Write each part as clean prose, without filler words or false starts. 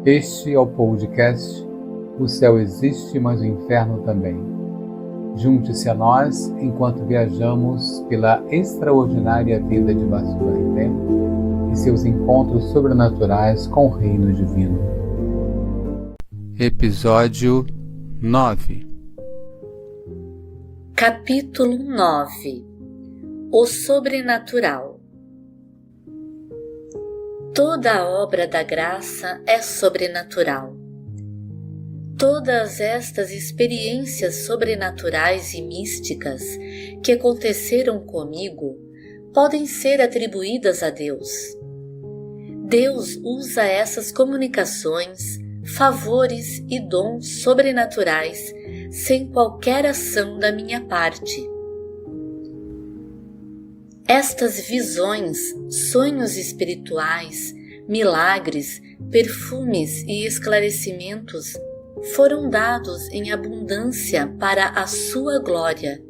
Este é o podcast O Céu Existe, mas o Inferno Também. Junte-se a nós enquanto viajamos pela extraordinária vida de Vassudev e seus encontros sobrenaturais com o Reino Divino. Episódio 9. Capítulo 9. O Sobrenatural. Toda a obra da graça é sobrenatural. Todas estas experiências sobrenaturais e místicas que aconteceram comigo podem ser atribuídas a Deus. Deus usa essas comunicações, favores e dons sobrenaturais sem qualquer ação da minha parte. Estas visões, sonhos espirituais, milagres, perfumes e esclarecimentos foram dados em abundância para a sua glória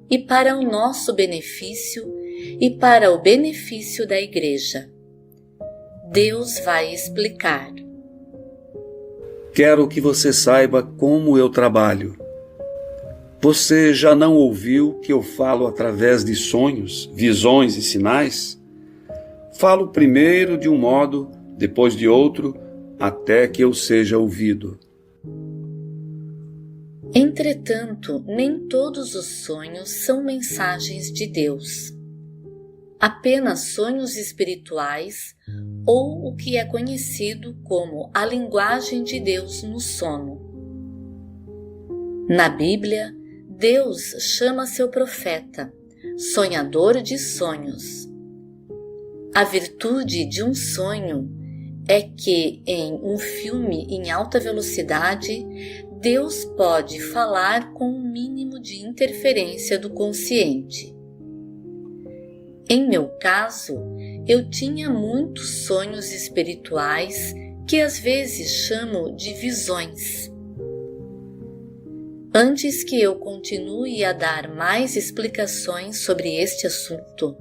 e para o nosso benefício e para o benefício da Igreja. Deus vai explicar. Quero que você saiba como eu trabalho. Você já não ouviu que eu falo através de sonhos, visões e sinais? Falo primeiro de um modo, depois de outro, até que eu seja ouvido. Entretanto, nem todos os sonhos são mensagens de Deus. Apenas sonhos espirituais ou o que é conhecido como a linguagem de Deus no sono. Na Bíblia, Deus chama seu profeta, sonhador de sonhos. A virtude de um sonho é que, em um filme em alta velocidade, Deus pode falar com um mínimo de interferência do consciente. Em meu caso, eu tinha muitos sonhos espirituais que às vezes chamo de visões. Antes que eu continue a dar mais explicações sobre este assunto,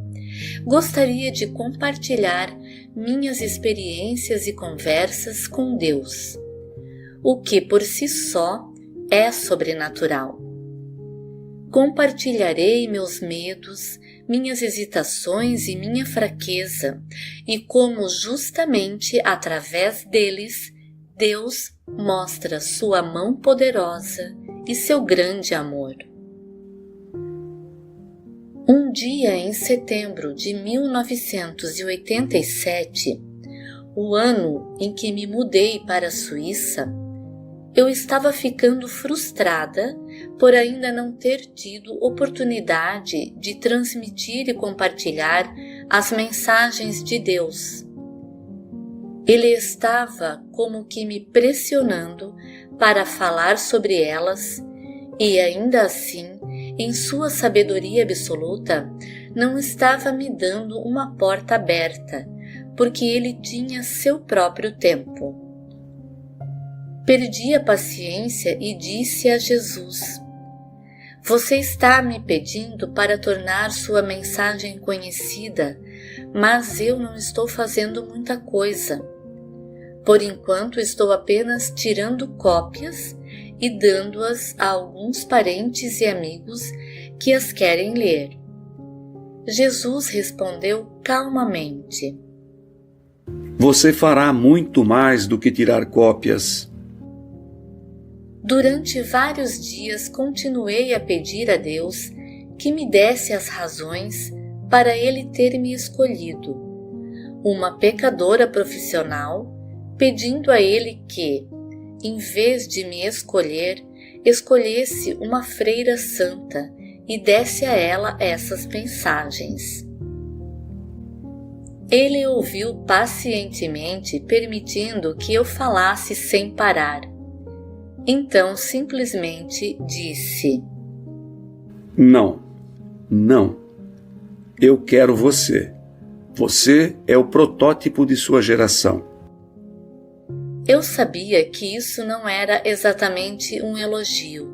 gostaria de compartilhar minhas experiências e conversas com Deus, o que por si só é sobrenatural. Compartilharei meus medos, minhas hesitações e minha fraqueza, e como justamente através deles, Deus mostra sua mão poderosa e seu grande amor. Um dia em setembro de 1987, o ano em que me mudei para a Suíça, eu estava ficando frustrada por ainda não ter tido oportunidade de transmitir e compartilhar as mensagens de Deus. Ele estava como que me pressionando para falar sobre elas e ainda assim, em sua sabedoria absoluta, não estava me dando uma porta aberta, porque ele tinha seu próprio tempo. Perdi a paciência e disse a Jesus: Você está me pedindo para tornar sua mensagem conhecida, mas eu não estou fazendo muita coisa. Por enquanto estou apenas tirando cópias e dando-as a alguns parentes e amigos que as querem ler. Jesus respondeu calmamente: Você fará muito mais do que tirar cópias. Durante vários dias continuei a pedir a Deus que me desse as razões para Ele ter me escolhido, uma pecadora profissional, pedindo a Ele que, em vez de me escolher, escolhesse uma freira santa e desse a ela essas mensagens. Ele ouviu pacientemente, permitindo que eu falasse sem parar. Então simplesmente disse: Não. Eu quero você. Você é o protótipo de sua geração. Eu sabia que isso não era exatamente um elogio.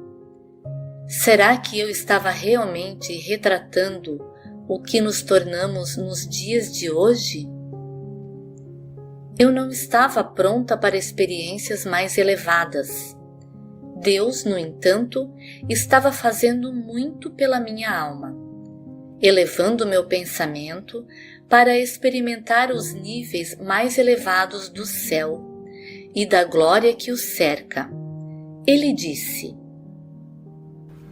Será que eu estava realmente retratando o que nos tornamos nos dias de hoje? Eu não estava pronta para experiências mais elevadas. Deus, no entanto, estava fazendo muito pela minha alma, elevando meu pensamento para experimentar os níveis mais elevados do céu e da glória que o cerca. Ele disse: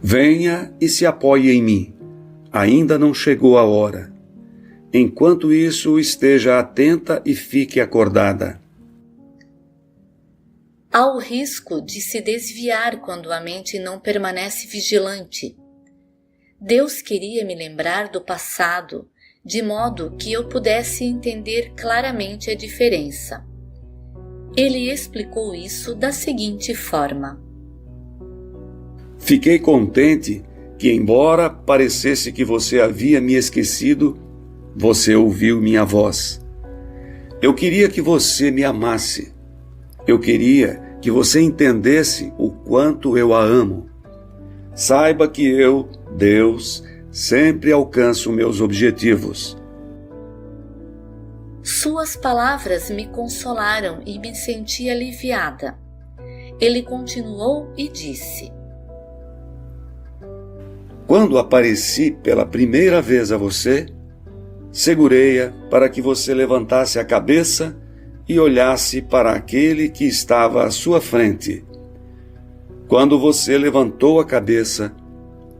Venha e se apoie em mim. Ainda não chegou a hora. Enquanto isso, esteja atenta e fique acordada. Há o risco de se desviar quando a mente não permanece vigilante. Deus queria me lembrar do passado, de modo que eu pudesse entender claramente a diferença. Ele explicou isso da seguinte forma: Fiquei contente que, embora parecesse que você havia me esquecido, você ouviu minha voz. Eu queria que você me amasse. Eu queria que você entendesse o quanto eu a amo. Saiba que eu, Deus, sempre alcanço meus objetivos. Suas palavras me consolaram e me senti aliviada. Ele continuou e disse: Quando apareci pela primeira vez a você, segurei-a para que você levantasse a cabeça e olhasse para aquele que estava à sua frente. Quando você levantou a cabeça,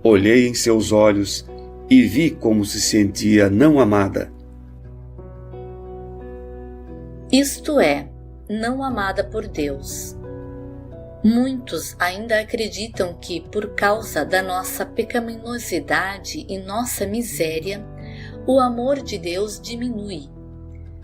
olhei em seus olhos e vi como se sentia não amada. Isto é, não amada por Deus. Muitos ainda acreditam que, por causa da nossa pecaminosidade e nossa miséria, o amor de Deus diminui.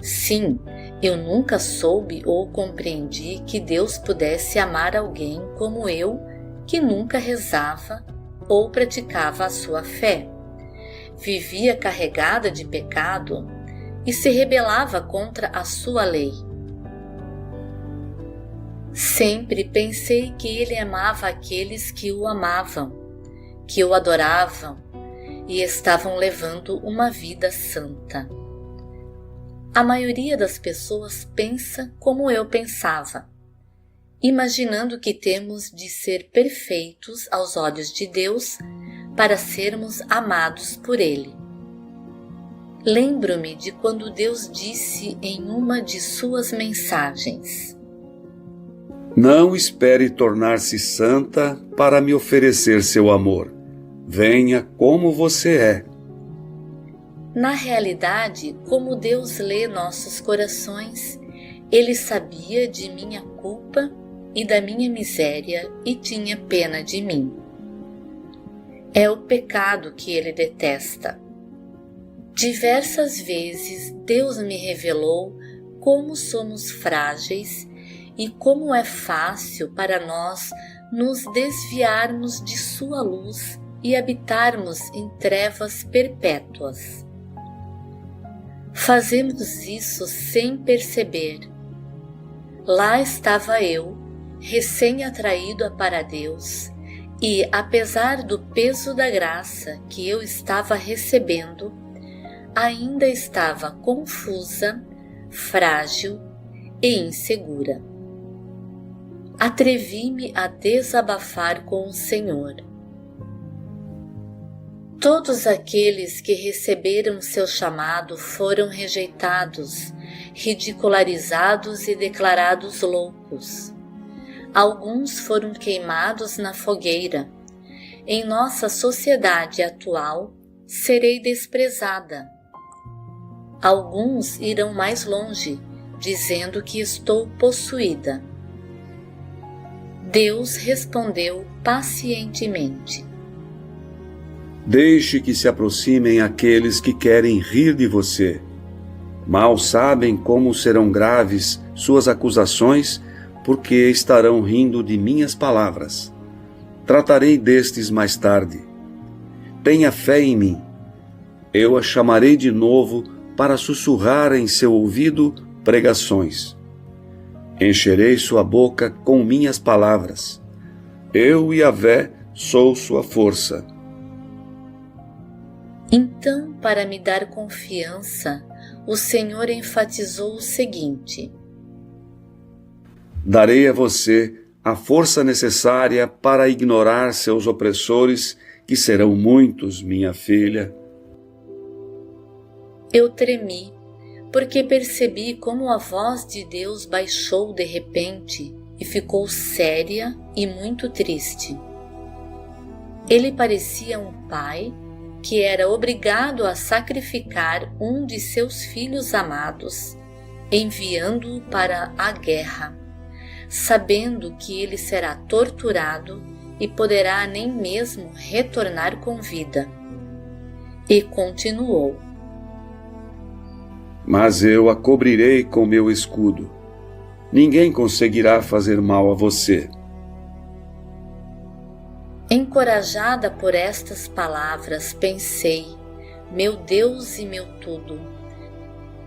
Sim, eu nunca soube ou compreendi que Deus pudesse amar alguém como eu, que nunca rezava ou praticava a sua fé. Vivia carregada de pecado e se rebelava contra a sua lei. Sempre pensei que ele amava aqueles que o amavam, que o adoravam e estavam levando uma vida santa. A maioria das pessoas pensa como eu pensava, imaginando que temos de ser perfeitos aos olhos de Deus para sermos amados por Ele. Lembro-me de quando Deus disse em uma de suas mensagens: Não espere tornar-se santa para me oferecer seu amor. Venha como você é. Na realidade, como Deus lê nossos corações, Ele sabia de minha culpa e da minha miséria e tinha pena de mim. É o pecado que Ele detesta. Diversas vezes Deus me revelou como somos frágeis e como é fácil para nós nos desviarmos de sua luz e habitarmos em trevas perpétuas. Fazemos isso sem perceber. Lá estava eu, recém-atraída para Deus, e apesar do peso da graça que eu estava recebendo, ainda estava confusa, frágil e insegura. Atrevi-me a desabafar com o Senhor. Todos aqueles que receberam seu chamado foram rejeitados, ridicularizados e declarados loucos. Alguns foram queimados na fogueira. Em nossa sociedade atual, serei desprezada. Alguns irão mais longe, dizendo que estou possuída. Deus respondeu pacientemente: Deixe que se aproximem aqueles que querem rir de você. Mal sabem como serão graves suas acusações, porque estarão rindo de minhas palavras. Tratarei destes mais tarde. Tenha fé em mim. Eu a chamarei de novo para sussurrar em seu ouvido pregações. Encherei sua boca com minhas palavras. Eu, Yahvé, sou sua força. Então, para me dar confiança, o Senhor enfatizou o seguinte: Darei a você a força necessária para ignorar seus opressores, que serão muitos, minha filha. Eu tremi, porque percebi como a voz de Deus baixou de repente e ficou séria e muito triste. Ele parecia um pai que era obrigado a sacrificar um de seus filhos amados, enviando-o para a guerra, sabendo que ele será torturado e poderá nem mesmo retornar com vida. E continuou: Mas eu a cobrirei com meu escudo. Ninguém conseguirá fazer mal a você. Encorajada por estas palavras, pensei: meu Deus e meu tudo,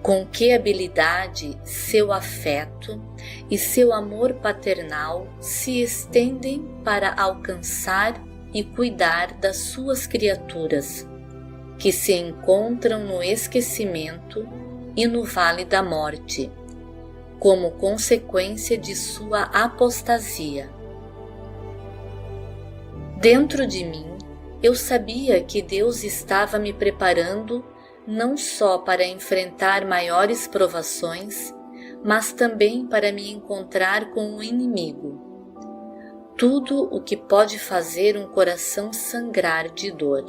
com que habilidade seu afeto e seu amor paternal se estendem para alcançar e cuidar das suas criaturas, que se encontram no esquecimento e no vale da morte, como consequência de sua apostasia. Dentro de mim, eu sabia que Deus estava me preparando não só para enfrentar maiores provações, mas também para me encontrar com o inimigo. Tudo o que pode fazer um coração sangrar de dor.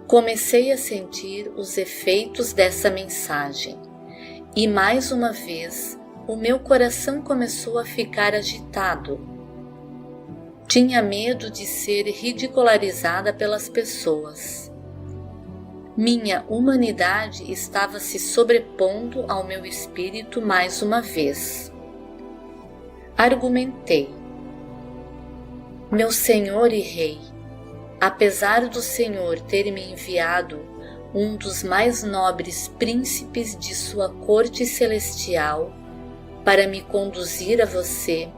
Comecei a sentir os efeitos dessa mensagem, e mais uma vez o meu coração começou a ficar agitado. Tinha medo de ser ridicularizada pelas pessoas. Minha humanidade estava se sobrepondo ao meu espírito mais uma vez. Argumentei: meu Senhor e Rei, apesar do Senhor ter me enviado um dos mais nobres príncipes de sua corte celestial para me conduzir a você,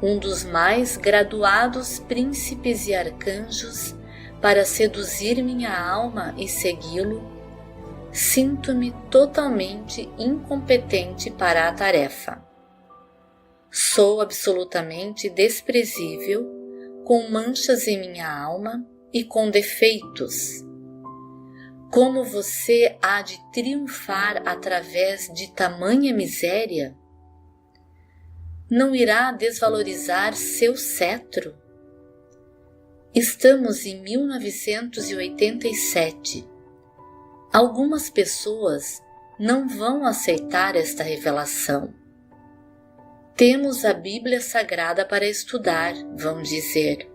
um dos mais graduados príncipes e arcanjos para seduzir minha alma e segui-lo, sinto-me totalmente incompetente para a tarefa. Sou absolutamente desprezível, com manchas em minha alma e com defeitos. Como você há de triunfar através de tamanha miséria? Não irá desvalorizar seu cetro? Estamos em 1987. Algumas pessoas não vão aceitar esta revelação. Temos a Bíblia Sagrada para estudar, vão dizer.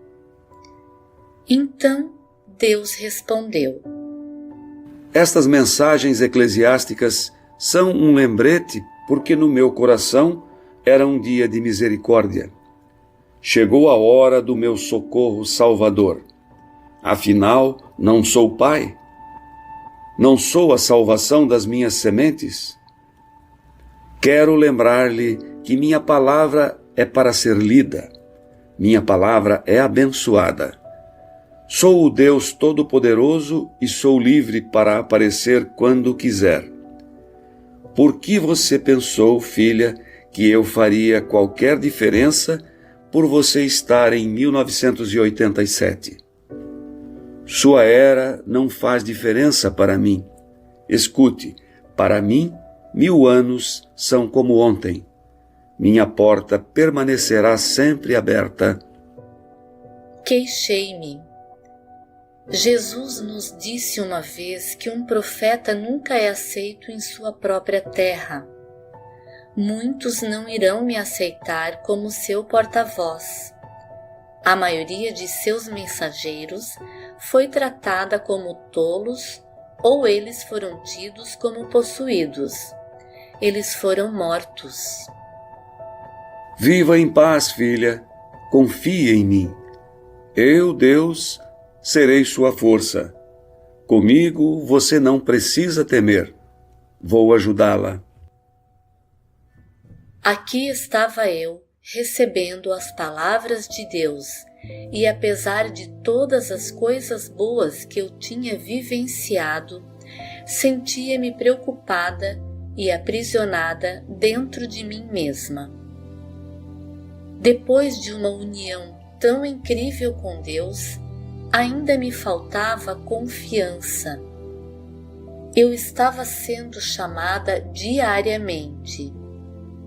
Então Deus respondeu: Estas mensagens eclesiásticas são um lembrete, porque no meu coração era um dia de misericórdia. Chegou a hora do meu socorro salvador. Afinal, não sou pai? Não sou a salvação das minhas sementes? Quero lembrar-lhe que minha palavra é para ser lida. Minha palavra é abençoada. Sou o Deus Todo-Poderoso e sou livre para aparecer quando quiser. Por que você pensou, filha, que eu faria qualquer diferença por você estar em 1987? Sua era não faz diferença para mim. Escute, para mim, 1000 anos são como ontem. Minha porta permanecerá sempre aberta. Queixei-me. Jesus nos disse uma vez que um profeta nunca é aceito em sua própria terra. Muitos não irão me aceitar como seu porta-voz. A maioria de seus mensageiros foi tratada como tolos ou eles foram tidos como possuídos. Eles foram mortos. Viva em paz, filha. Confie em mim. Eu, Deus, serei sua força. Comigo você não precisa temer. Vou ajudá-la. Aqui estava eu, recebendo as palavras de Deus, e apesar de todas as coisas boas que eu tinha vivenciado, sentia-me preocupada e aprisionada dentro de mim mesma. Depois de uma união tão incrível com Deus, ainda me faltava confiança. Eu estava sendo chamada diariamente,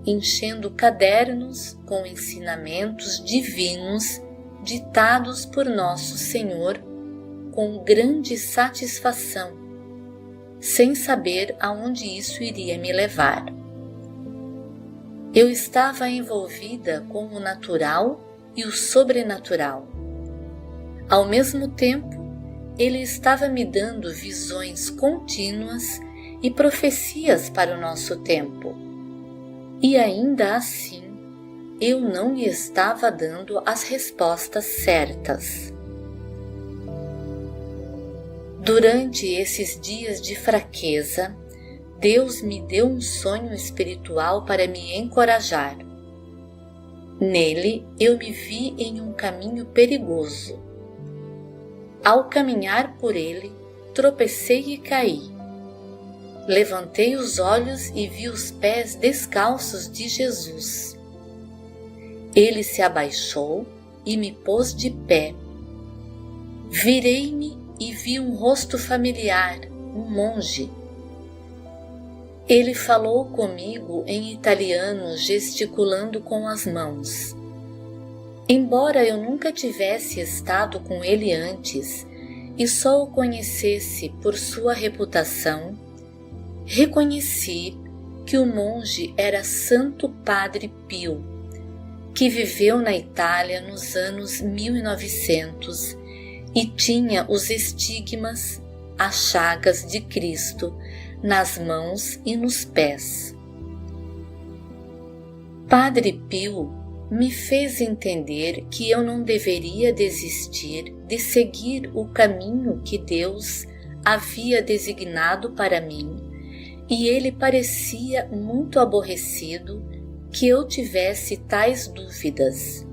enchendo cadernos com ensinamentos divinos ditados por Nosso Senhor com grande satisfação, sem saber aonde isso iria me levar. Eu estava envolvida com o natural e o sobrenatural. Ao mesmo tempo, Ele estava me dando visões contínuas e profecias para o nosso tempo. E ainda assim, eu não lhe estava dando as respostas certas. Durante esses dias de fraqueza, Deus me deu um sonho espiritual para me encorajar. Nele, eu me vi em um caminho perigoso. Ao caminhar por ele, tropecei e caí. Levantei os olhos e vi os pés descalços de Jesus. Ele se abaixou e me pôs de pé. Virei-me e vi um rosto familiar, um monge. Ele falou comigo em italiano, gesticulando com as mãos. Embora eu nunca tivesse estado com ele antes e só o conhecesse por sua reputação, reconheci que o monge era Santo Padre Pio, que viveu na Itália nos anos 1900 e tinha os estigmas, as chagas de Cristo nas mãos e nos pés. Padre Pio me fez entender que eu não deveria desistir de seguir o caminho que Deus havia designado para mim, e ele parecia muito aborrecido que eu tivesse tais dúvidas.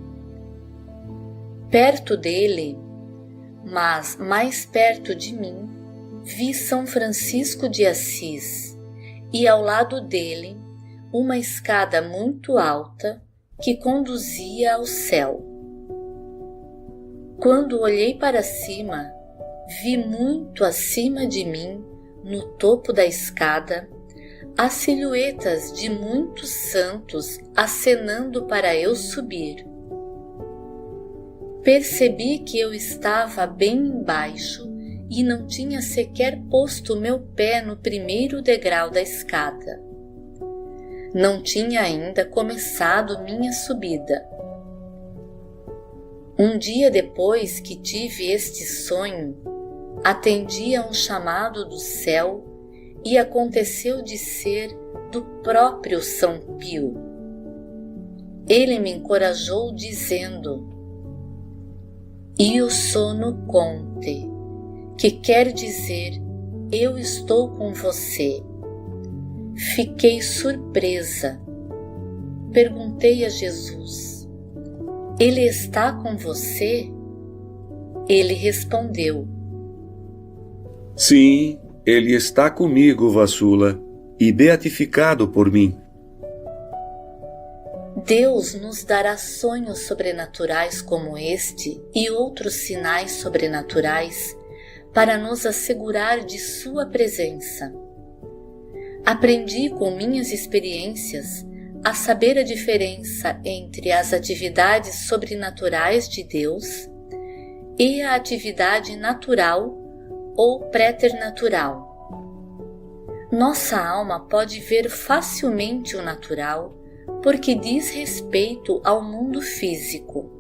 Perto dele, mas mais perto de mim, vi São Francisco de Assis e ao lado dele uma escada muito alta que conduzia ao céu. Quando olhei para cima, vi muito acima de mim, no topo da escada, as silhuetas de muitos santos acenando para eu subir. Percebi que eu estava bem embaixo e não tinha sequer posto meu pé no primeiro degrau da escada. Não tinha ainda começado minha subida. Um dia depois que tive este sonho, atendi a um chamado do céu e aconteceu de ser do próprio São Pio. Ele me encorajou dizendo: "Io sono con te", que quer dizer eu estou com você. Fiquei surpresa. Perguntei a Jesus: "Ele está com você?" Ele respondeu: "Sim, ele está comigo, Vassula, e beatificado por mim." Deus nos dará sonhos sobrenaturais como este e outros sinais sobrenaturais para nos assegurar de sua presença. Aprendi com minhas experiências a saber a diferença entre as atividades sobrenaturais de Deus e a atividade natural ou preternatural. Nossa alma pode ver facilmente o natural porque diz respeito ao mundo físico.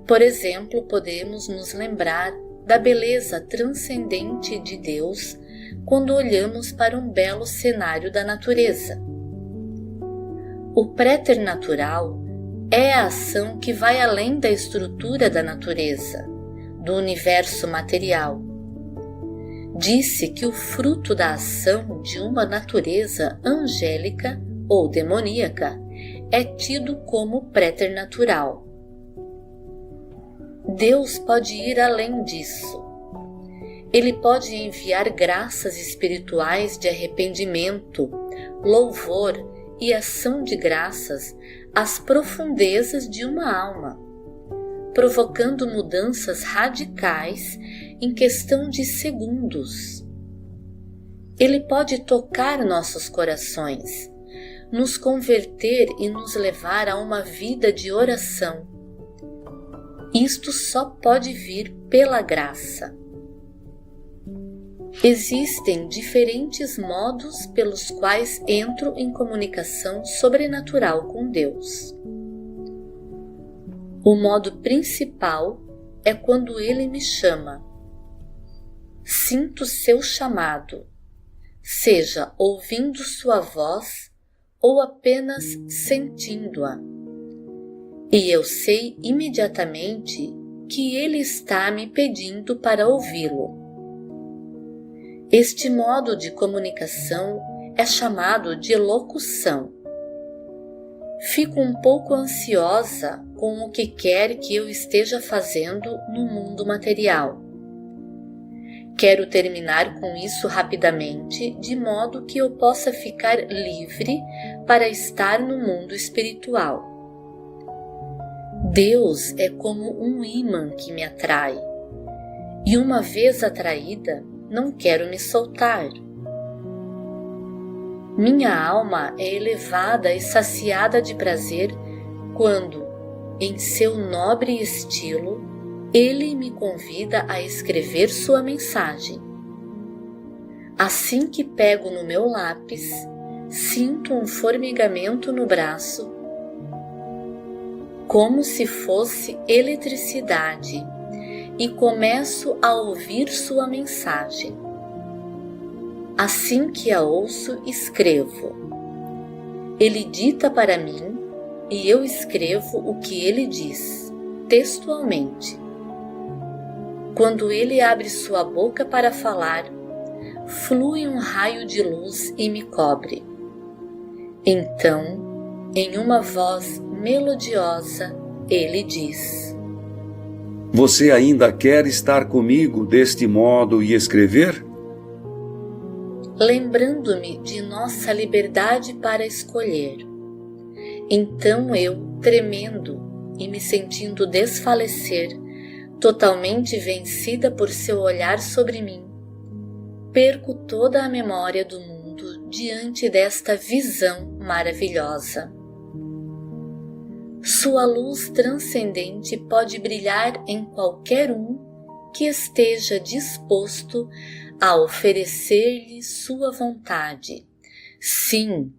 Por exemplo, podemos nos lembrar da beleza transcendente de Deus quando olhamos para um belo cenário da natureza. O preternatural é a ação que vai além da estrutura da natureza, do universo material. Disse que o fruto da ação de uma natureza angélica ou demoníaca é tido como preternatural. Deus pode ir além disso. Ele pode enviar graças espirituais de arrependimento, louvor e ação de graças às profundezas de uma alma, provocando mudanças radicais em questão de segundos. Ele pode tocar nossos corações, nos converter e nos levar a uma vida de oração. Isto só pode vir pela graça. Existem diferentes modos pelos quais entro em comunicação sobrenatural com Deus. O modo principal é quando Ele me chama. Sinto seu chamado, seja ouvindo sua voz ou apenas sentindo-a. E eu sei imediatamente que Ele está me pedindo para ouvi-lo. Este modo de comunicação é chamado de locução. Fico um pouco ansiosa com o que quer que eu esteja fazendo no mundo material. Quero terminar com isso rapidamente, de modo que eu possa ficar livre para estar no mundo espiritual. Deus é como um ímã que me atrai, e uma vez atraída, não quero me soltar. Minha alma é elevada e saciada de prazer quando, em seu nobre estilo, Ele me convida a escrever sua mensagem. Assim que pego no meu lápis, sinto um formigamento no braço, como se fosse eletricidade, e começo a ouvir sua mensagem. Assim que a ouço, escrevo. Ele dita para mim e eu escrevo o que ele diz, textualmente. Quando ele abre sua boca para falar, flui um raio de luz e me cobre. Então, em uma voz melodiosa, ele diz: Você ainda quer estar comigo deste modo e escrever? Lembrando-me de nossa liberdade para escolher. Então eu, tremendo e me sentindo desfalecer, totalmente vencida por seu olhar sobre mim, perco toda a memória do mundo diante desta visão maravilhosa. Sua luz transcendente pode brilhar em qualquer um que esteja disposto a oferecer-lhe sua vontade. Sim,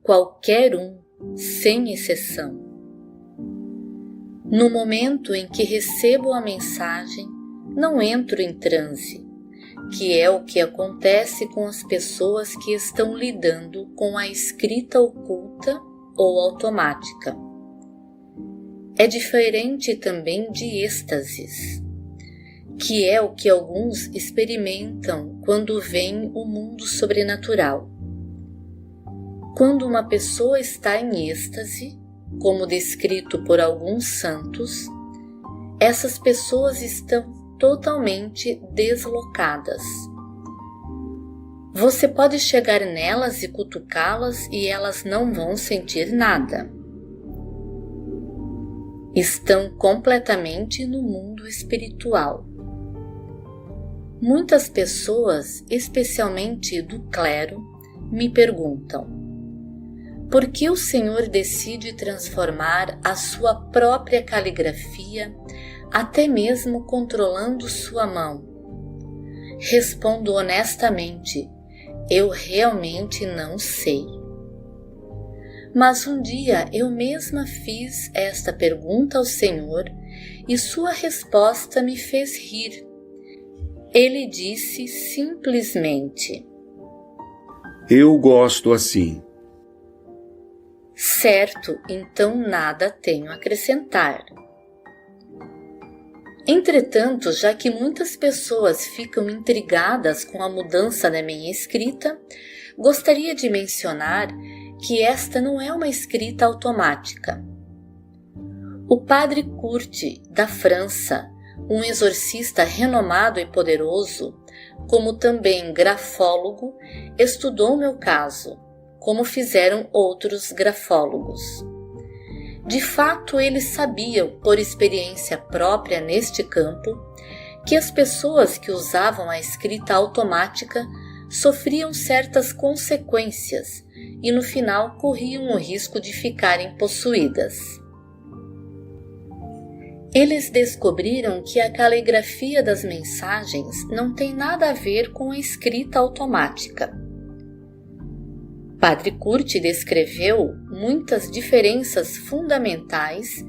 qualquer um, sem exceção. No momento em que recebo a mensagem, não entro em transe, que é o que acontece com as pessoas que estão lidando com a escrita oculta ou automática. É diferente também de êxtases, que é o que alguns experimentam quando veem o mundo sobrenatural. Quando uma pessoa está em êxtase, como descrito por alguns santos, essas pessoas estão totalmente deslocadas. Você pode chegar nelas e cutucá-las e elas não vão sentir nada. Estão completamente no mundo espiritual. Muitas pessoas, especialmente do clero, me perguntam: por que o Senhor decide transformar a sua própria caligrafia, até mesmo controlando sua mão? Respondo honestamente: eu realmente não sei. Mas um dia eu mesma fiz esta pergunta ao Senhor e sua resposta me fez rir. Ele disse simplesmente: Eu gosto assim. Certo, então nada tenho a acrescentar. Entretanto, já que muitas pessoas ficam intrigadas com a mudança da minha escrita, gostaria de mencionar que esta não é uma escrita automática. O padre Kurt, da França, um exorcista renomado e poderoso, como também grafólogo, estudou meu caso, como fizeram outros grafólogos. De fato, eles sabiam, por experiência própria neste campo, que as pessoas que usavam a escrita automática sofriam certas consequências e no final corriam o risco de ficarem possuídas. Eles descobriram que a caligrafia das mensagens não tem nada a ver com a escrita automática. Padre Kurt descreveu muitas diferenças fundamentais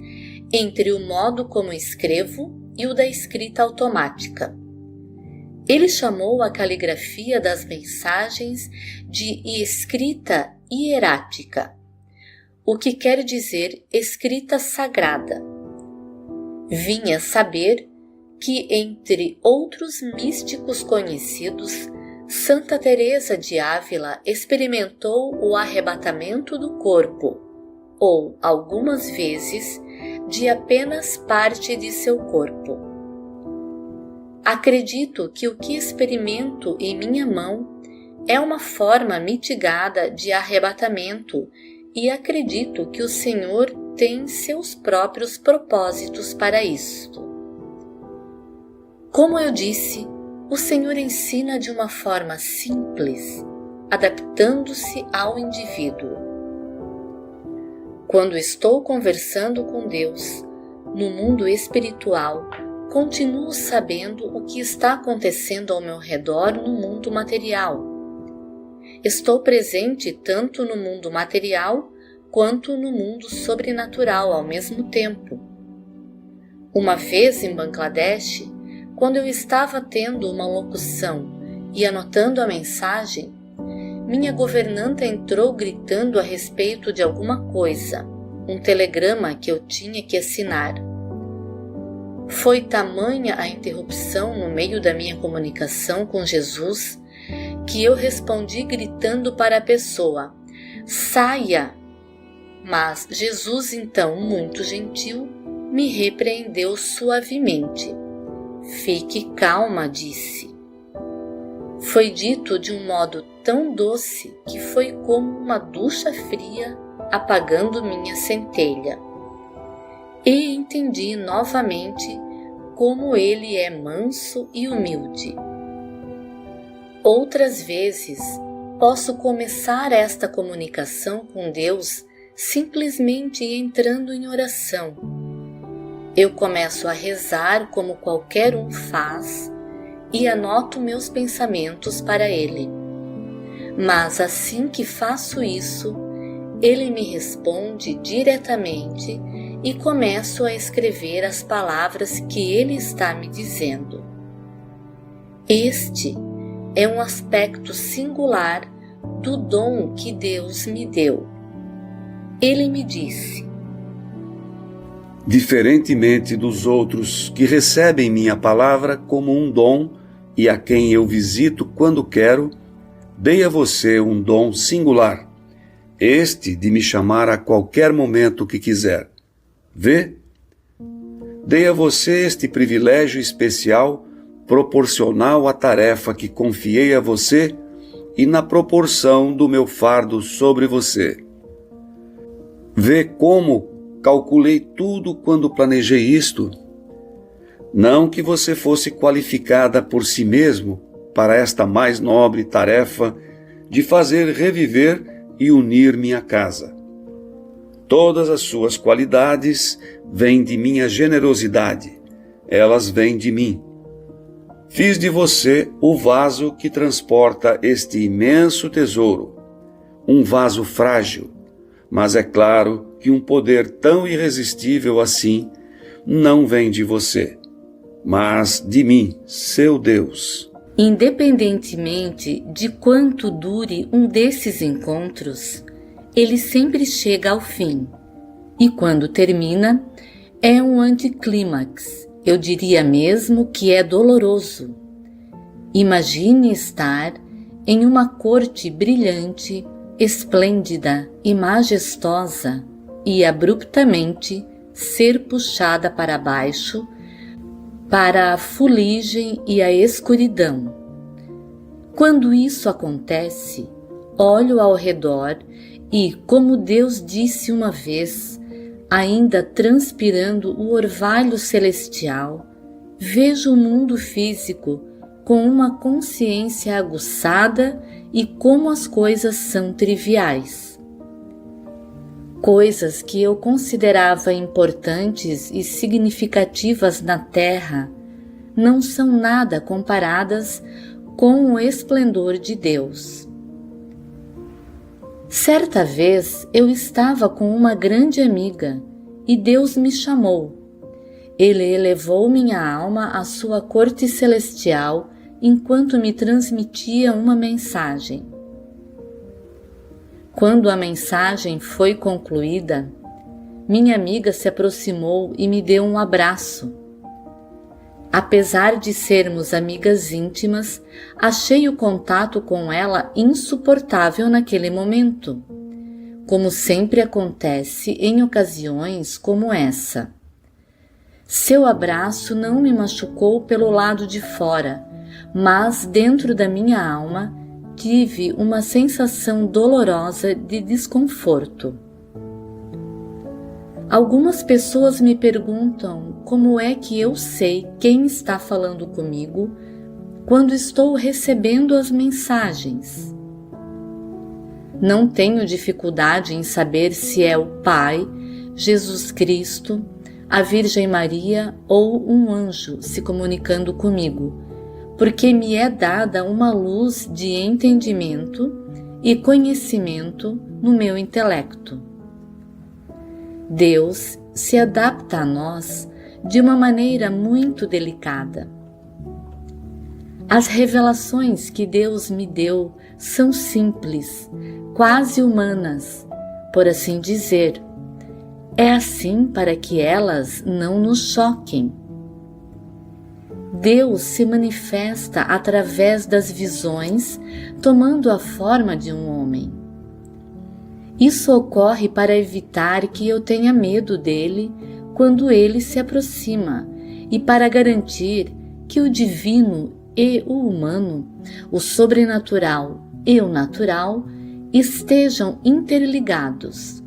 entre o modo como escrevo e o da escrita automática. Ele chamou a caligrafia das mensagens de escrita hierática, o que quer dizer escrita sagrada. Vinha saber que, entre outros místicos conhecidos, Santa Teresa de Ávila experimentou o arrebatamento do corpo, ou, algumas vezes, de apenas parte de seu corpo. Acredito que o que experimento em minha mão é uma forma mitigada de arrebatamento e acredito que o Senhor tem seus próprios propósitos para isto. Como eu disse, o Senhor ensina de uma forma simples, adaptando-se ao indivíduo. Quando estou conversando com Deus, no mundo espiritual, continuo sabendo o que está acontecendo ao meu redor no mundo material. Estou presente tanto no mundo material quanto no mundo sobrenatural ao mesmo tempo. Uma vez em Bangladesh, quando eu estava tendo uma locução e anotando a mensagem, minha governanta entrou gritando a respeito de alguma coisa, um telegrama que eu tinha que assinar. Foi tamanha a interrupção no meio da minha comunicação com Jesus que eu respondi gritando para a pessoa: "Saia!" Mas Jesus, então, muito gentil, me repreendeu suavemente. "Fique calma", disse. Foi dito de um modo tão doce que foi como uma ducha fria apagando minha centelha. E entendi novamente como ele é manso e humilde. Outras vezes, posso começar esta comunicação com Deus simplesmente entrando em oração. Eu começo a rezar como qualquer um faz e anoto meus pensamentos para Ele. Mas assim que faço isso, Ele me responde diretamente e começo a escrever as palavras que Ele está me dizendo. Este é um aspecto singular do dom que Deus me deu. Ele me disse: diferentemente dos outros que recebem minha palavra como um dom e a quem eu visito quando quero, dei a você um dom singular, este de me chamar a qualquer momento que quiser. Vê? Dei a você este privilégio especial proporcional à tarefa que confiei a você e na proporção do meu fardo sobre você. Vê como calculei tudo quando planejei isto? Não que você fosse qualificada por si mesmo para esta mais nobre tarefa de fazer reviver e unir minha casa. Todas as suas qualidades vêm de minha generosidade, elas vêm de mim. Fiz de você o vaso que transporta este imenso tesouro, um vaso frágil, mas é claro que um poder tão irresistível assim não vem de você, mas de mim, seu Deus. Independentemente de quanto dure um desses encontros, ele sempre chega ao fim, e quando termina, é um anticlímax, eu diria mesmo que é doloroso. Imagine estar em uma corte brilhante, esplêndida e majestosa e abruptamente ser puxada para baixo para a fuligem e a escuridão. Quando isso acontece, olho ao redor e, como Deus disse uma vez, ainda transpirando o orvalho celestial, vejo o mundo físico com uma consciência aguçada e como as coisas são triviais. Coisas que eu considerava importantes e significativas na Terra não são nada comparadas com o esplendor de Deus. Certa vez eu estava com uma grande amiga e Deus me chamou. Ele elevou minha alma à sua corte celestial enquanto me transmitia uma mensagem. Quando a mensagem foi concluída, minha amiga se aproximou e me deu um abraço. Apesar de sermos amigas íntimas, achei o contato com ela insuportável naquele momento, como sempre acontece em ocasiões como essa. Seu abraço não me machucou pelo lado de fora, mas dentro da minha alma tive uma sensação dolorosa de desconforto. Algumas pessoas me perguntam como é que eu sei quem está falando comigo quando estou recebendo as mensagens. Não tenho dificuldade em saber se é o Pai, Jesus Cristo, a Virgem Maria ou um anjo se comunicando comigo, porque me é dada uma luz de entendimento e conhecimento no meu intelecto. Deus se adapta a nós de uma maneira muito delicada. As revelações que Deus me deu são simples, quase humanas, por assim dizer. É assim para que elas não nos choquem. Deus se manifesta através das visões, tomando a forma de um homem. Isso ocorre para evitar que eu tenha medo dele quando ele se aproxima e para garantir que o divino e o humano, o sobrenatural e o natural, estejam interligados.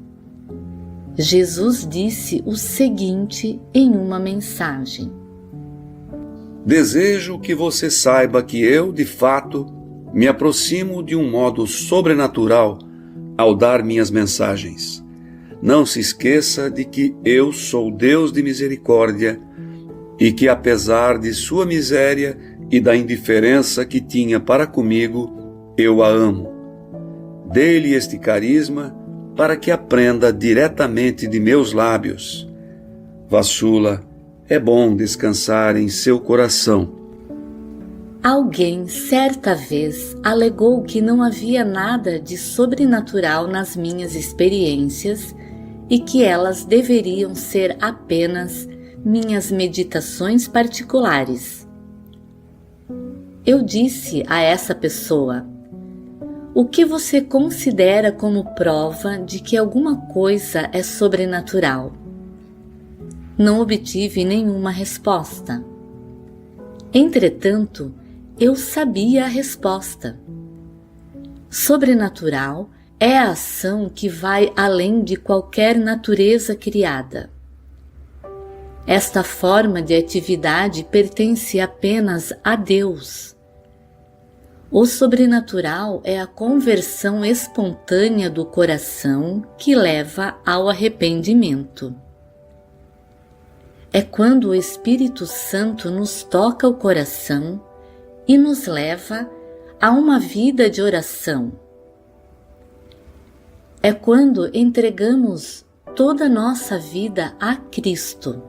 Jesus disse o seguinte em uma mensagem: Desejo que você saiba que eu, de fato, me aproximo de um modo sobrenatural ao dar minhas mensagens. Não se esqueça de que eu sou Deus de misericórdia e que, apesar de sua miséria e da indiferença que tinha para comigo, eu a amo. Dê-lhe este carisma para que aprenda diretamente de meus lábios. Vassula, é bom descansar em seu coração. Alguém certa vez alegou que não havia nada de sobrenatural nas minhas experiências e que elas deveriam ser apenas minhas meditações particulares. Eu disse a essa pessoa: o que você considera como prova de que alguma coisa é sobrenatural? Não obtive nenhuma resposta. Entretanto, eu sabia a resposta. Sobrenatural é a ação que vai além de qualquer natureza criada. Esta forma de atividade pertence apenas a Deus. O sobrenatural é a conversão espontânea do coração que leva ao arrependimento. É quando o Espírito Santo nos toca o coração e nos leva a uma vida de oração. É quando entregamos toda a nossa vida a Cristo.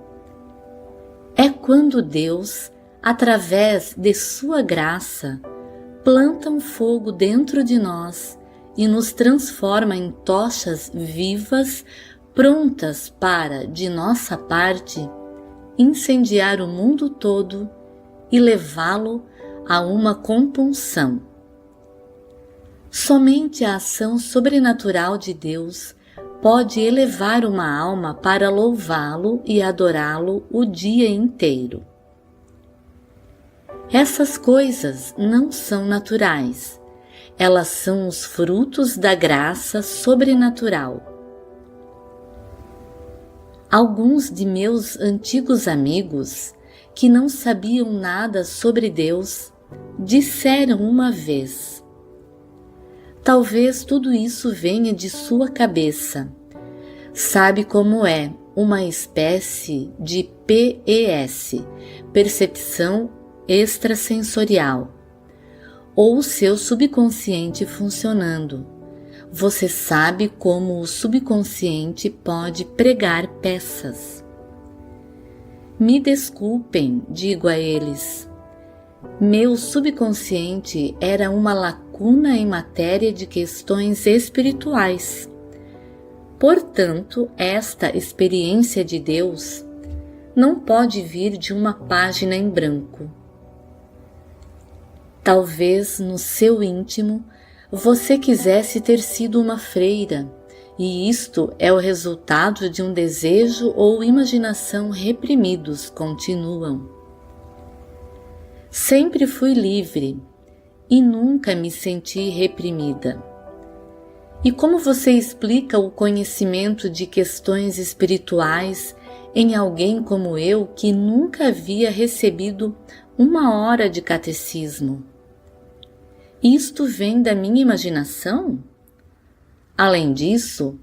É quando Deus, através de sua graça, planta um fogo dentro de nós e nos transforma em tochas vivas, prontas para, de nossa parte, incendiar o mundo todo e levá-lo a uma compunção. Somente a ação sobrenatural de Deus pode elevar uma alma para louvá-lo e adorá-lo o dia inteiro. Essas coisas não são naturais, elas são os frutos da graça sobrenatural. Alguns de meus antigos amigos, que não sabiam nada sobre Deus, disseram uma vez: talvez tudo isso venha de sua cabeça. Sabe como é uma espécie de PES, percepção extrasensorial, ou seu subconsciente funcionando. Você sabe como o subconsciente pode pregar peças. Me desculpem, digo a eles. Meu subconsciente era uma lacuna em matéria de questões espirituais. Portanto, esta experiência de Deus não pode vir de uma página em branco. Talvez no seu íntimo você quisesse ter sido uma freira, e isto é o resultado de um desejo ou imaginação reprimidos, continuam. Sempre fui livre e nunca me senti reprimida. E como você explica o conhecimento de questões espirituais em alguém como eu que nunca havia recebido uma hora de catecismo? Isto vem da minha imaginação? Além disso,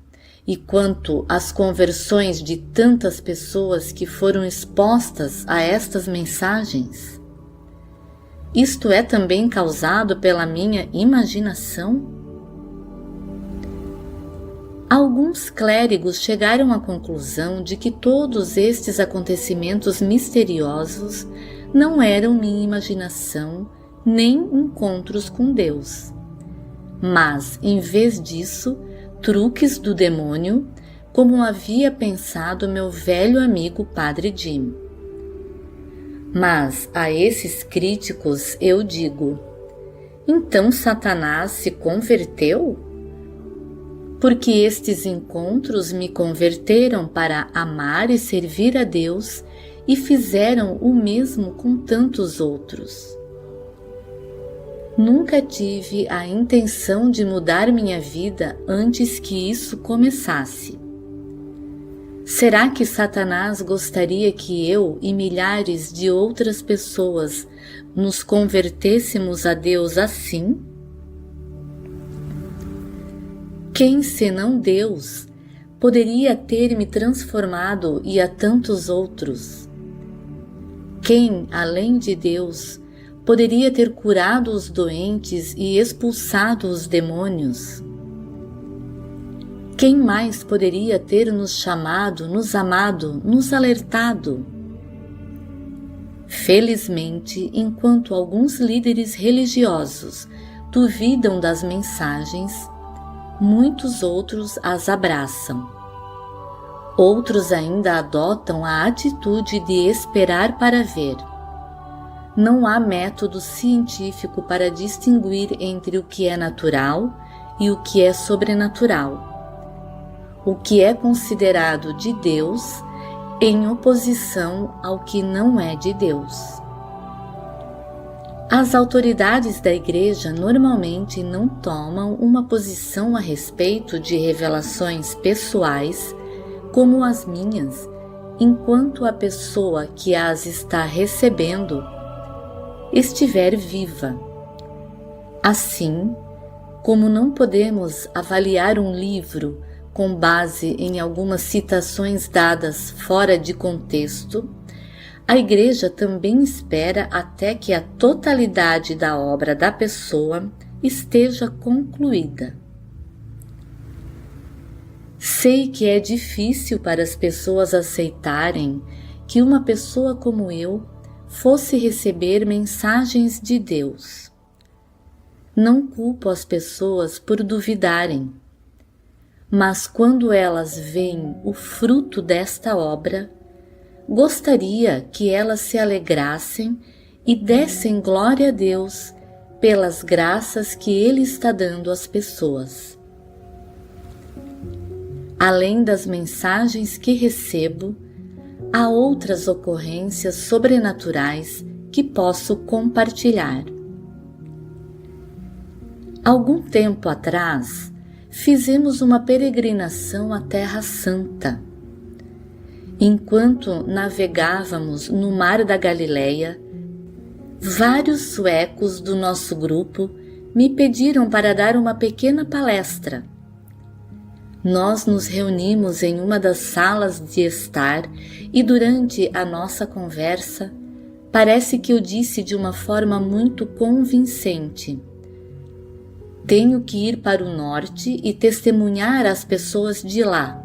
e quanto às conversões de tantas pessoas que foram expostas a estas mensagens, isto é também causado pela minha imaginação? Alguns clérigos chegaram à conclusão de que todos estes acontecimentos misteriosos não eram minha imaginação nem encontros com Deus, mas, em vez disso, truques do demônio, como havia pensado meu velho amigo Padre Jim. Mas a esses críticos eu digo: então Satanás se converteu? Porque estes encontros me converteram para amar e servir a Deus e fizeram o mesmo com tantos outros. Nunca tive a intenção de mudar minha vida antes que isso começasse. Será que Satanás gostaria que eu e milhares de outras pessoas nos convertêssemos a Deus assim? Quem, senão Deus, poderia ter me transformado e a tantos outros? Quem, além de Deus, poderia ter curado os doentes e expulsado os demônios? Quem mais poderia ter nos chamado, nos amado, nos alertado? Felizmente, enquanto alguns líderes religiosos duvidam das mensagens, muitos outros as abraçam. Outros ainda adotam a atitude de esperar para ver. Não há método científico para distinguir entre o que é natural e o que é sobrenatural. O que é considerado de Deus em oposição ao que não é de Deus. As autoridades da Igreja normalmente não tomam uma posição a respeito de revelações pessoais como as minhas, enquanto a pessoa que as está recebendo estiver viva. Assim, como não podemos avaliar um livro com base em algumas citações dadas fora de contexto, a Igreja também espera até que a totalidade da obra da pessoa esteja concluída. Sei que é difícil para as pessoas aceitarem que uma pessoa como eu fosse receber mensagens de Deus. Não culpo as pessoas por duvidarem, mas quando elas veem o fruto desta obra, gostaria que elas se alegrassem e dessem glória a Deus pelas graças que Ele está dando às pessoas. Além das mensagens que recebo, há outras ocorrências sobrenaturais que posso compartilhar. Algum tempo atrás, fizemos uma peregrinação à Terra Santa. Enquanto navegávamos no Mar da Galileia, vários suecos do nosso grupo me pediram para dar uma pequena palestra. Nós nos reunimos em uma das salas de estar e durante a nossa conversa, parece que eu disse de uma forma muito convincente: tenho que ir para o norte e testemunhar às pessoas de lá.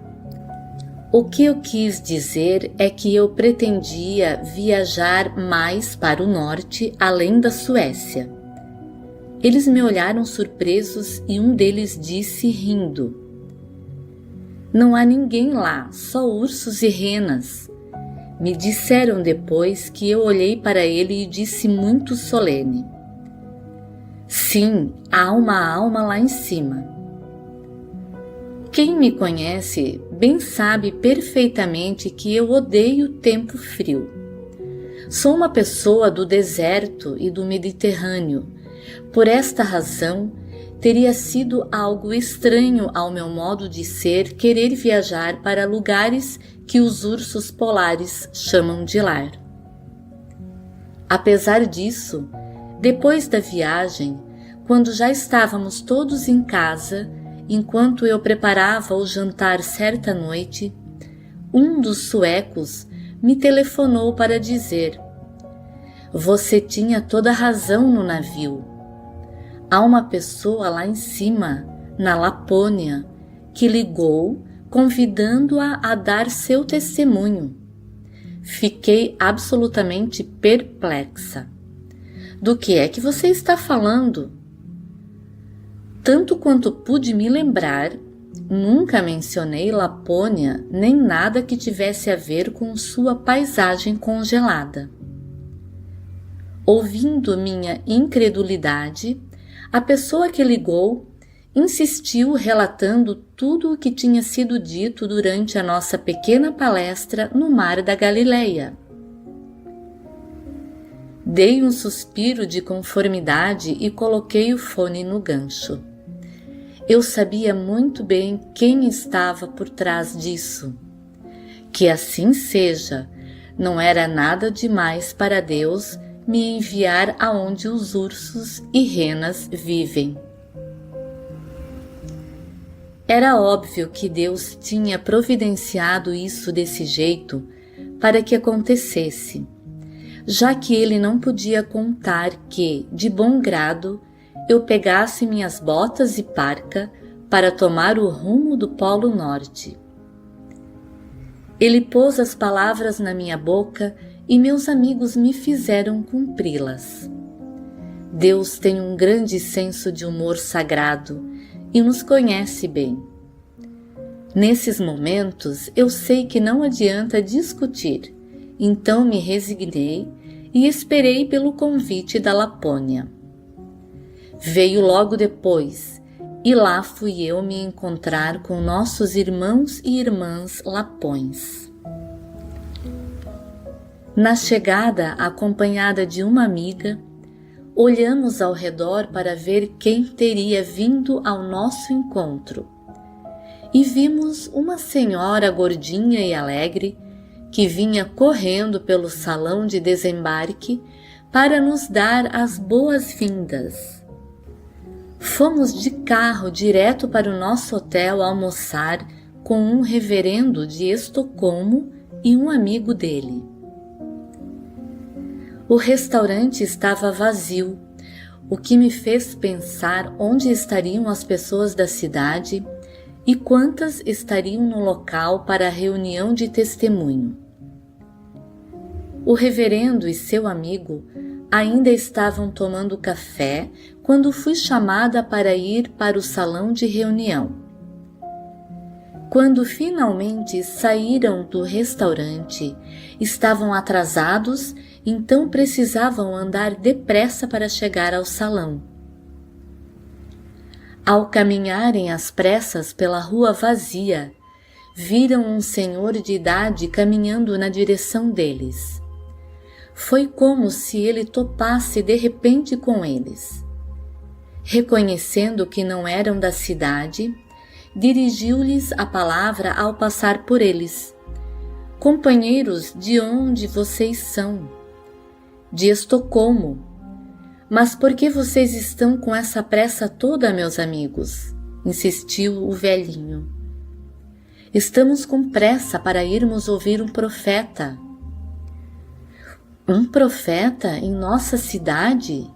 O que eu quis dizer é que eu pretendia viajar mais para o norte, além da Suécia. Eles me olharam surpresos e um deles disse, rindo: não há ninguém lá, só ursos e renas. Me disseram depois que eu olhei para ele e disse muito solene: sim, há uma alma lá em cima. Quem me conhece bem sabe perfeitamente que eu odeio o tempo frio. Sou uma pessoa do deserto e do Mediterrâneo. Por esta razão, teria sido algo estranho ao meu modo de ser querer viajar para lugares que os ursos polares chamam de lar. Apesar disso, depois da viagem, quando já estávamos todos em casa, enquanto eu preparava o jantar certa noite, um dos suecos me telefonou para dizer: você tinha toda a razão no navio. Há uma pessoa lá em cima, na Lapônia, que ligou convidando-a a dar seu testemunho. Fiquei absolutamente perplexa. Do que é que você está falando? Tanto quanto pude me lembrar, nunca mencionei Lapônia nem nada que tivesse a ver com sua paisagem congelada. Ouvindo minha incredulidade, a pessoa que ligou insistiu relatando tudo o que tinha sido dito durante a nossa pequena palestra no Mar da Galileia. Dei um suspiro de conformidade e coloquei o fone no gancho. Eu sabia muito bem quem estava por trás disso. Que assim seja, não era nada demais para Deus me enviar aonde os ursos e renas vivem. Era óbvio que Deus tinha providenciado isso desse jeito para que acontecesse, já que Ele não podia contar que, de bom grado, eu pegasse minhas botas e parca para tomar o rumo do Polo Norte. Ele pôs as palavras na minha boca e meus amigos me fizeram cumpri-las. Deus tem um grande senso de humor sagrado e nos conhece bem. Nesses momentos, eu sei que não adianta discutir, então me resignei e esperei pelo convite da Lapônia. Veio logo depois, e lá fui eu me encontrar com nossos irmãos e irmãs lapões. Na chegada, acompanhada de uma amiga, olhamos ao redor para ver quem teria vindo ao nosso encontro e vimos uma senhora gordinha e alegre que vinha correndo pelo salão de desembarque para nos dar as boas-vindas. Fomos de carro direto para o nosso hotel almoçar com um reverendo de Estocolmo e um amigo dele. O restaurante estava vazio, o que me fez pensar onde estariam as pessoas da cidade e quantas estariam no local para a reunião de testemunho. O reverendo e seu amigo ainda estavam tomando café quando fui chamada para ir para o salão de reunião. Quando finalmente saíram do restaurante, estavam atrasados, então precisavam andar depressa para chegar ao salão. Ao caminharem às pressas pela rua vazia, viram um senhor de idade caminhando na direção deles. Foi como se ele topasse de repente com eles. Reconhecendo que não eram da cidade, dirigiu-lhes a palavra ao passar por eles. Companheiros, de onde vocês são? De Estocolmo. Mas por que vocês estão com essa pressa toda, meus amigos? Insistiu o velhinho. Estamos com pressa para irmos ouvir um profeta. Um profeta em nossa cidade?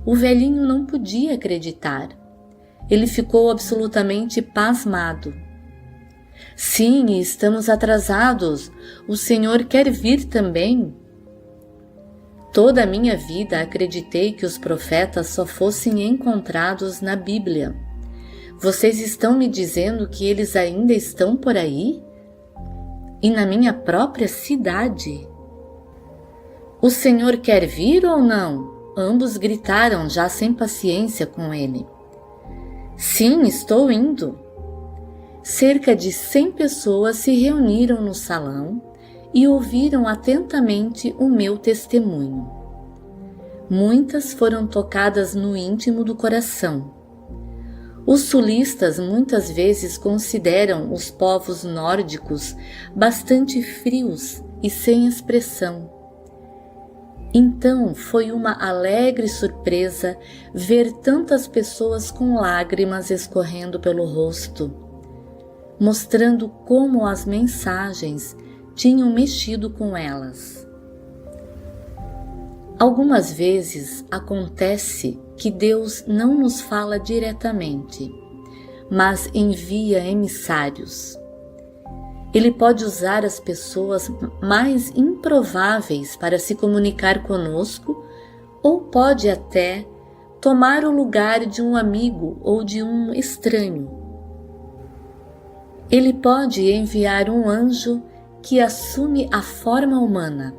O velhinho não podia acreditar. Ele ficou absolutamente pasmado. Sim, estamos atrasados. O senhor quer vir também? Toda a minha vida acreditei que os profetas só fossem encontrados na Bíblia. Vocês estão me dizendo que eles ainda estão por aí? E na minha própria cidade? O senhor quer vir ou não? Ambos gritaram, já sem paciência com ele. Sim, estou indo. Cerca de 100 pessoas se reuniram no salão e ouviram atentamente o meu testemunho. Muitas foram tocadas no íntimo do coração. Os sulistas muitas vezes consideram os povos nórdicos bastante frios e sem expressão. Então foi uma alegre surpresa ver tantas pessoas com lágrimas escorrendo pelo rosto, mostrando como as mensagens tinham mexido com elas. Algumas vezes acontece que Deus não nos fala diretamente, mas envia emissários. Ele pode usar as pessoas mais improváveis para se comunicar conosco, ou pode até tomar o lugar de um amigo ou de um estranho. Ele pode enviar um anjo que assume a forma humana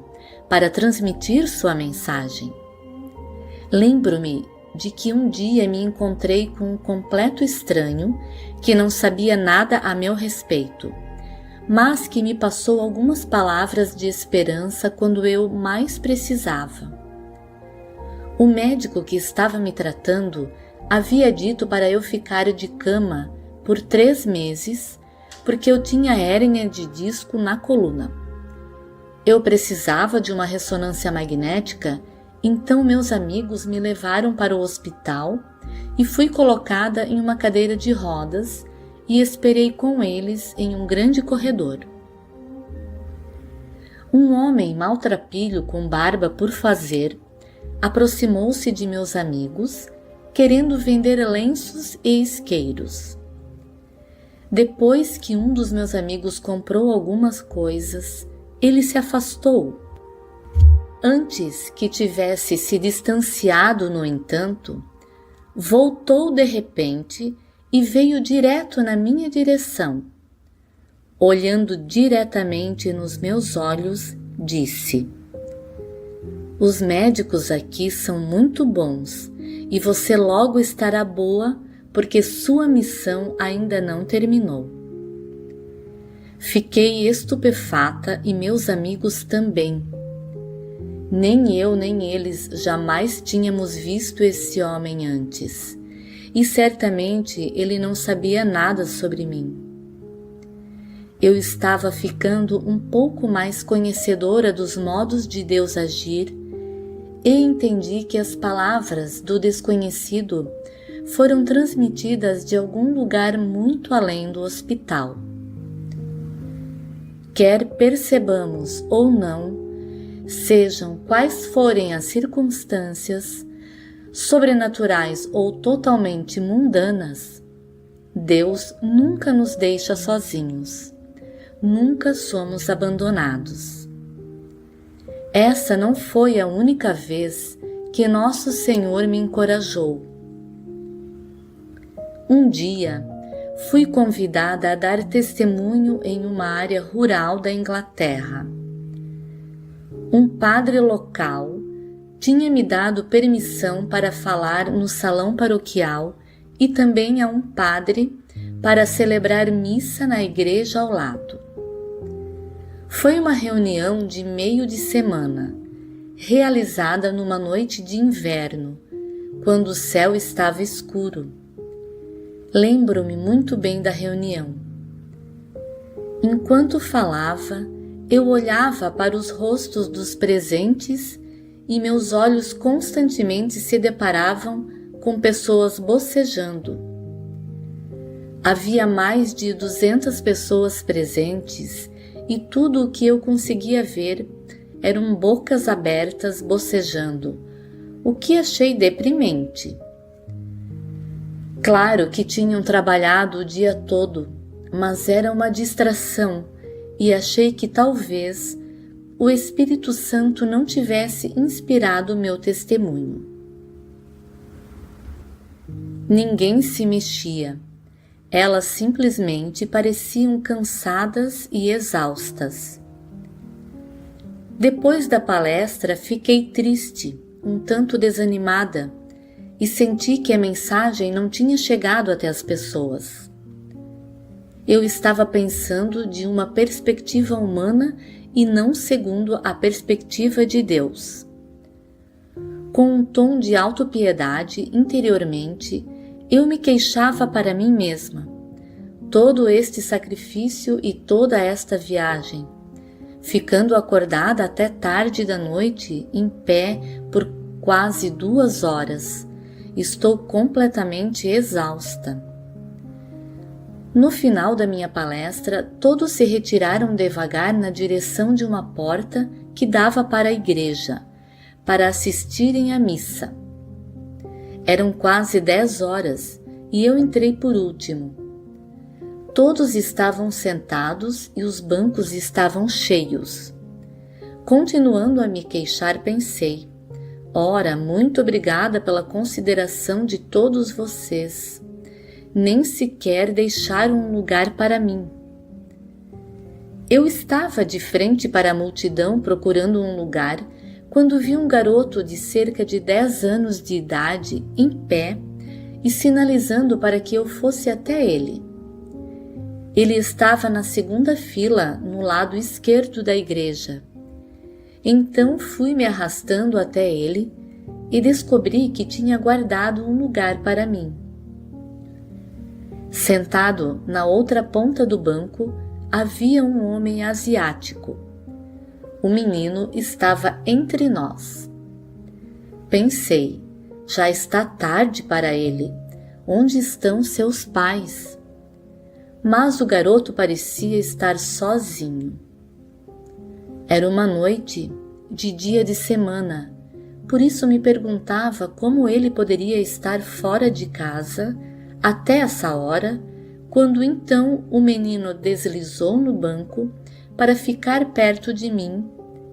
para transmitir sua mensagem. Lembro-me de que um dia me encontrei com um completo estranho que não sabia nada a meu respeito, mas que me passou algumas palavras de esperança quando eu mais precisava. O médico que estava me tratando havia dito para eu ficar de cama por 3 meses, porque eu tinha hérnia de disco na coluna. Eu precisava de uma ressonância magnética, então meus amigos me levaram para o hospital e fui colocada em uma cadeira de rodas e esperei com eles em um grande corredor. Um homem maltrapilho com barba por fazer aproximou-se de meus amigos, querendo vender lenços e isqueiros. Depois que um dos meus amigos comprou algumas coisas, ele se afastou. Antes que tivesse se distanciado, no entanto, voltou de repente e veio direto na minha direção. Olhando diretamente nos meus olhos, disse: "Os médicos aqui são muito bons e você logo estará boa, porque sua missão ainda não terminou." Fiquei estupefata e meus amigos também. Nem eu nem eles jamais tínhamos visto esse homem antes, e certamente ele não sabia nada sobre mim. Eu estava ficando um pouco mais conhecedora dos modos de Deus agir e entendi que as palavras do desconhecido foram transmitidas de algum lugar muito além do hospital. Quer percebamos ou não, sejam quais forem as circunstâncias, sobrenaturais ou totalmente mundanas, Deus nunca nos deixa sozinhos, nunca somos abandonados. Essa não foi a única vez que nosso Senhor me encorajou. Um dia, fui convidada a dar testemunho em uma área rural da Inglaterra. Um padre local tinha me dado permissão para falar no salão paroquial e também a um padre para celebrar missa na igreja ao lado. Foi uma reunião de meio de semana, realizada numa noite de inverno, quando o céu estava escuro. Lembro-me muito bem da reunião. Enquanto falava, eu olhava para os rostos dos presentes e meus olhos constantemente se deparavam com pessoas bocejando. Havia mais de 200 pessoas presentes e tudo o que eu conseguia ver eram bocas abertas bocejando, o que achei deprimente. Claro que tinham trabalhado o dia todo, mas era uma distração e achei que talvez o Espírito Santo não tivesse inspirado o meu testemunho. Ninguém se mexia. Elas simplesmente pareciam cansadas e exaustas. Depois da palestra, fiquei triste, um tanto desanimada, e senti que a mensagem não tinha chegado até as pessoas. Eu estava pensando de uma perspectiva humana e não segundo a perspectiva de Deus. Com um tom de autopiedade interiormente, eu me queixava para mim mesma. Todo este sacrifício e toda esta viagem, ficando acordada até tarde da noite, em pé por quase 2 horas, estou completamente exausta. No final da minha palestra, todos se retiraram devagar na direção de uma porta que dava para a igreja, para assistirem à missa. Eram quase 10 horas e eu entrei por último. Todos estavam sentados e os bancos estavam cheios. Continuando a me queixar, pensei: ora, muito obrigada pela consideração de todos vocês. Nem sequer deixaram um lugar para mim. Eu estava de frente para a multidão procurando um lugar quando vi um garoto de cerca de 10 anos de idade em pé e sinalizando para que eu fosse até ele. Ele estava na segunda fila, no lado esquerdo da igreja. Então fui me arrastando até ele e descobri que tinha guardado um lugar para mim. Sentado na outra ponta do banco havia um homem asiático. O menino estava entre nós. Pensei, já está tarde para ele. Onde estão seus pais? Mas o garoto parecia estar sozinho. Era uma noite de dia de semana, por isso me perguntava como ele poderia estar fora de casa até essa hora, quando então o menino deslizou no banco para ficar perto de mim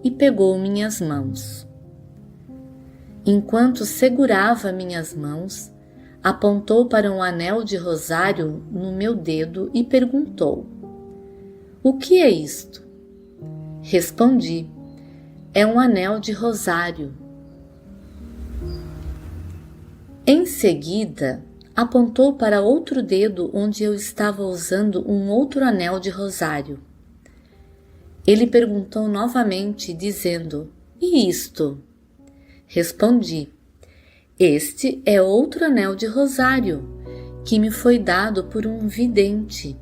e pegou minhas mãos. Enquanto segurava minhas mãos, apontou para um anel de rosário no meu dedo e perguntou: "O que é isto?" Respondi: "É um anel de rosário." Em seguida, apontou para outro dedo onde eu estava usando um outro anel de rosário. Ele perguntou novamente, dizendo: "E isto?" Respondi: "Este é outro anel de rosário, que me foi dado por um vidente."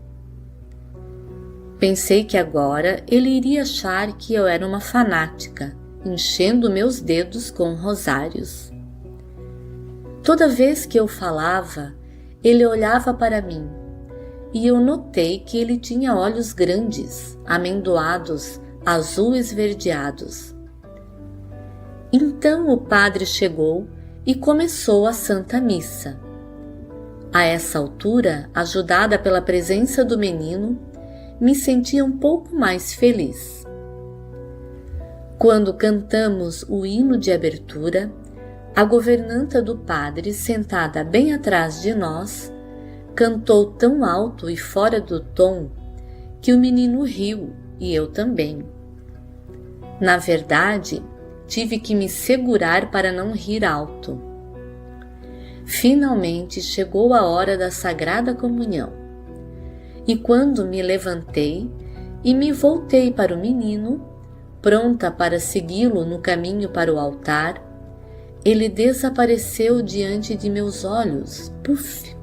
Pensei que agora ele iria achar que eu era uma fanática, enchendo meus dedos com rosários. Toda vez que eu falava, ele olhava para mim, e eu notei que ele tinha olhos grandes, amendoados, azul esverdeados. Então o padre chegou e começou a Santa Missa. A essa altura, ajudada pela presença do menino, me sentia um pouco mais feliz. Quando cantamos o hino de abertura, a governanta do padre, sentada bem atrás de nós, cantou tão alto e fora do tom que o menino riu e eu também. Na verdade, tive que me segurar para não rir alto. Finalmente chegou a hora da Sagrada Comunhão. E quando me levantei e me voltei para o menino, pronta para segui-lo no caminho para o altar, ele desapareceu diante de meus olhos. Puf!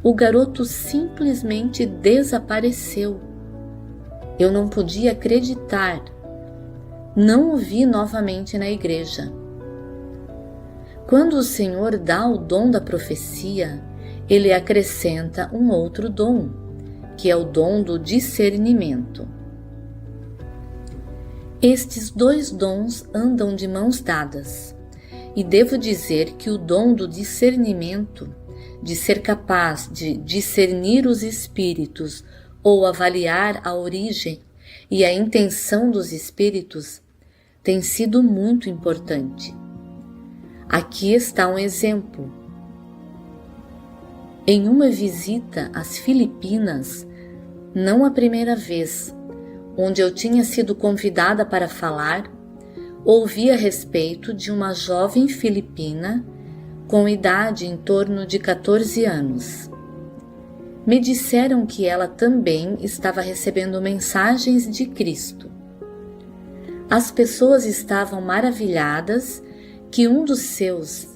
O garoto simplesmente desapareceu. Eu não podia acreditar. Não o vi novamente na igreja. Quando o Senhor dá o dom da profecia, Ele acrescenta um outro dom, que é o dom do discernimento. Estes dois dons andam de mãos dadas, e devo dizer que o dom do discernimento, de ser capaz de discernir os espíritos ou avaliar a origem e a intenção dos espíritos, tem sido muito importante. Aqui está um exemplo. Em uma visita às Filipinas, não a primeira vez, onde eu tinha sido convidada para falar, ouvi a respeito de uma jovem filipina com idade em torno de 14 anos. Me disseram que ela também estava recebendo mensagens de Cristo. As pessoas estavam maravilhadas que um dos seus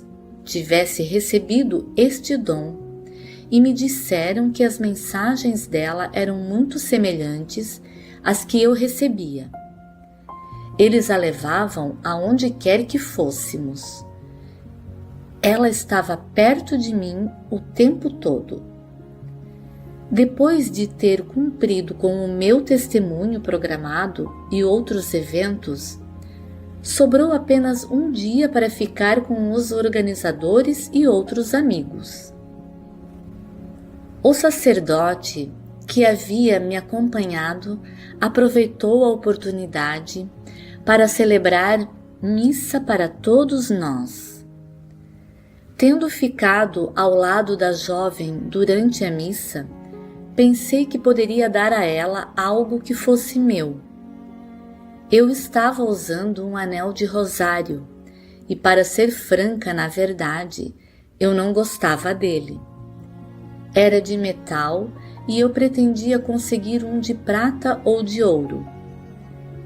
tivesse recebido este dom e me disseram que as mensagens dela eram muito semelhantes às que eu recebia. Eles a levavam aonde quer que fôssemos. Ela estava perto de mim o tempo todo. Depois de ter cumprido com o meu testemunho programado e outros eventos, sobrou apenas um dia para ficar com os organizadores e outros amigos. O sacerdote que havia me acompanhado aproveitou a oportunidade para celebrar missa para todos nós. Tendo ficado ao lado da jovem durante a missa, pensei que poderia dar a ela algo que fosse meu. Eu estava usando um anel de rosário e, para ser franca, na verdade, eu não gostava dele. Era de metal e eu pretendia conseguir um de prata ou de ouro.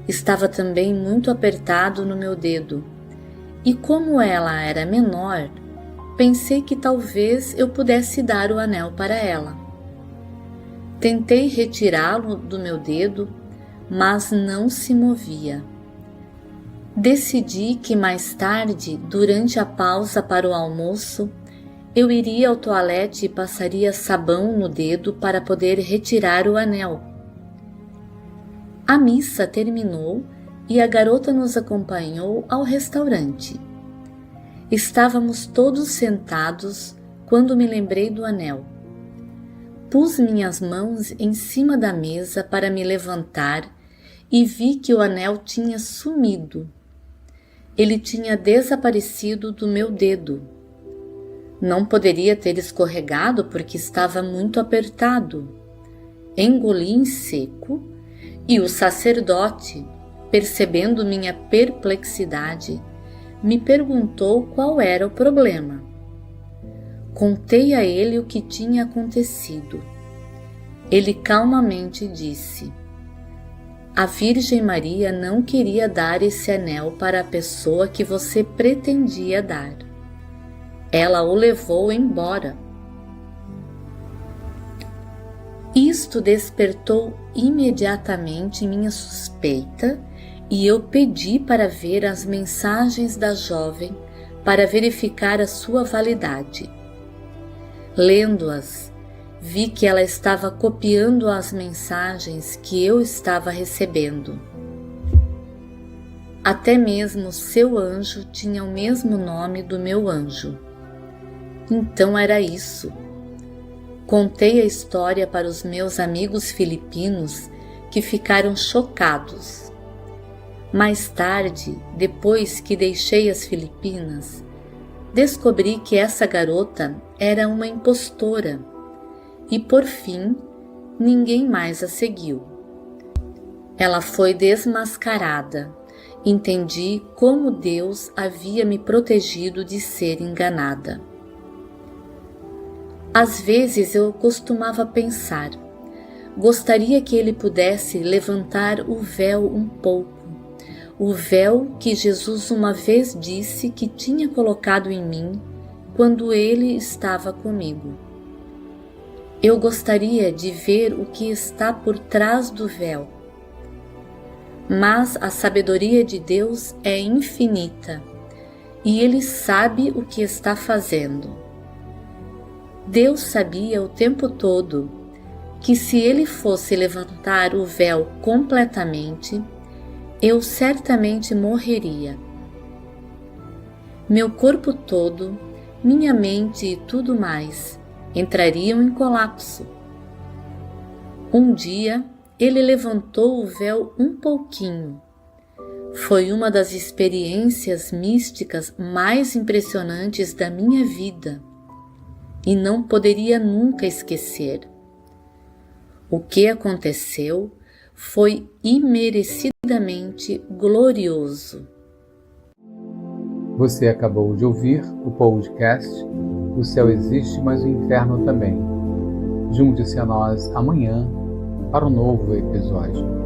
Estava também muito apertado no meu dedo e, como ela era menor, pensei que talvez eu pudesse dar o anel para ela. Tentei retirá-lo do meu dedo, mas não se movia. Decidi que mais tarde, durante a pausa para o almoço, eu iria ao toalete e passaria sabão no dedo para poder retirar o anel. A missa terminou e a garota nos acompanhou ao restaurante. Estávamos todos sentados quando me lembrei do anel. Pus minhas mãos em cima da mesa para me levantar e vi que o anel tinha sumido. Ele tinha desaparecido do meu dedo. Não poderia ter escorregado porque estava muito apertado. Engoli em seco e o sacerdote, percebendo minha perplexidade, me perguntou qual era o problema. Contei a ele o que tinha acontecido. Ele calmamente disse: a Virgem Maria não queria dar esse anel para a pessoa que você pretendia dar. Ela o levou embora. Isto despertou imediatamente minha suspeita e eu pedi para ver as mensagens da jovem para verificar a sua validade. Lendo-as, vi que ela estava copiando as mensagens que eu estava recebendo. Até mesmo seu anjo tinha o mesmo nome do meu anjo. Então era isso. Contei a história para os meus amigos filipinos, que ficaram chocados. Mais tarde, depois que deixei as Filipinas, descobri que essa garota era uma impostora e, por fim, ninguém mais a seguiu. Ela foi desmascarada. Entendi como Deus havia me protegido de ser enganada. Às vezes eu costumava pensar, gostaria que ele pudesse levantar o véu um pouco o véu que Jesus uma vez disse que tinha colocado em mim quando Ele estava comigo. Eu gostaria de ver o que está por trás do véu. Mas a sabedoria de Deus é infinita e Ele sabe o que está fazendo. Deus sabia o tempo todo que se Ele fosse levantar o véu completamente, eu certamente morreria. Meu corpo todo, minha mente e tudo mais entrariam em colapso. Um dia, Ele levantou o véu um pouquinho. Foi uma das experiências místicas mais impressionantes da minha vida e não poderia nunca esquecer. O que aconteceu foi imerecidamente glorioso. Você acabou de ouvir o podcast O Céu Existe, mas o Inferno Também. Junte-se a nós amanhã para um novo episódio.